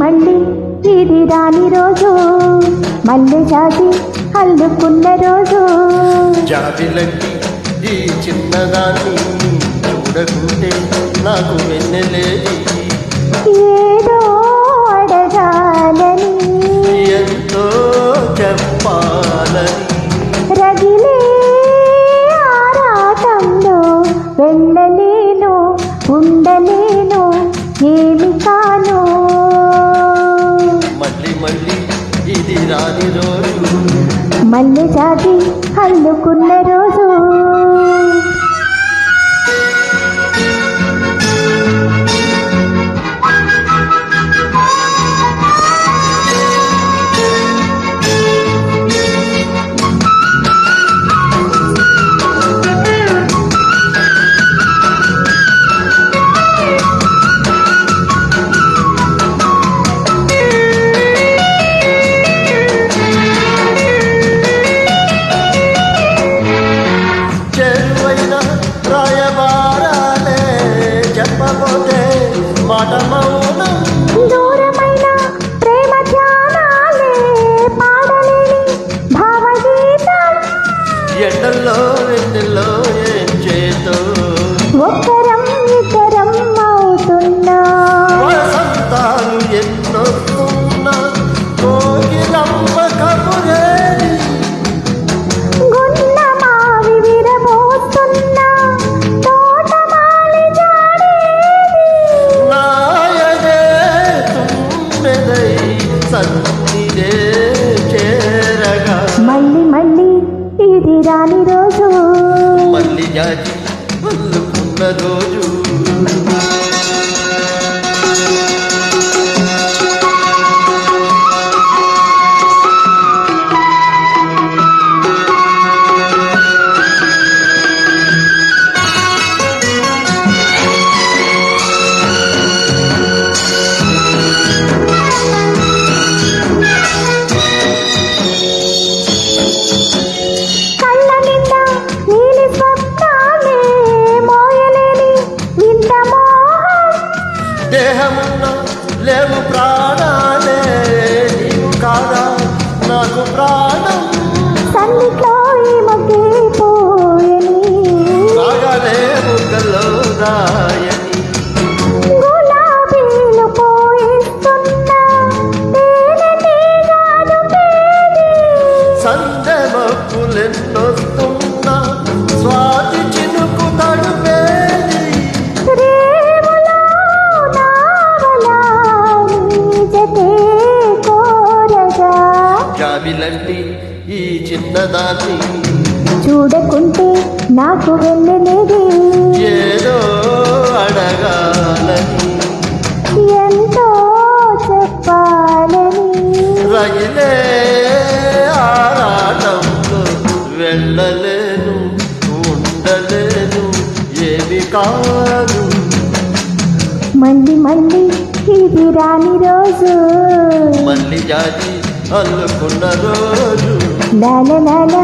మళ్ళీ ఇది రాని రోజు, మల్లె జాతి అల్లుకున్న రోజు. జాబిలంటి ఈ చిన్నదాన్ని చూడకుంటే నాకు వెన్నెలేది. ఏదో అడగాలని, ఎంతో చెప్పాలని, రగిలే ఆరాటంలో వెళ్ళలేను, ఉండలేను, ఏమి కాను. మళ్ళీ మళ్ళీ ఇది రాని రోజు, మల్లె జాతి అల్లుకున్న రోజు. దూరమైన ప్రేమ ధ్యానాలే పాడలేని భావగీతం. ఎండల్లో వెన్నెల్లో ఏం చేతో ఒక్కరం ఇద్దరం అవుతున్నా, వసంతాలు ఎన్నొస్తున్నా కోకిలమ్మ కబురేది. గున్న మావి విరబోస్తున్నా తోటమాలి జాడేది. నాయనే తుమ్మెదై సన్నిధే చేరగా, మళ్ళీ మళ్ళీ ఇది రాని రోజు, మళ్ళీ జాతి అల్లుకున్న రోజు. కళ్ళ నిండా నీలి స్వప్నాలే మోయలేని వింత మోహం. దేహమున్న లేవు ప్రాణాలే నీవు కాదా నాకు ప్రాణం. సన్నిట్లో ఈ మొగ్గే పోయని, రాగాలే ముగ్గలో రాయని, గులాబీలు పోయిస్తున్నా తేనెటీగాను పేది. సందె మప్పులెన్నొస్తున్నా స్వాతి చినుకు తడుపేది. రేవులో నావలా నీ జతే కోరగా, జాబిలంటి ఈ చిన్నదాన్ని చూడకుంటే నాకు వెళ్ళలేది. ఏదో అడగాలని, ఎంతో చెప్పాలని, రగిలే ఆరాటంలో వెళ్ళలేను, ఉండలేను, ఏమి కాదు. మళ్ళీ మళ్ళీ ఇది రాని రోజు, మళ్ళీ జాతి అల్లుకున్న రోజు. లాల లాల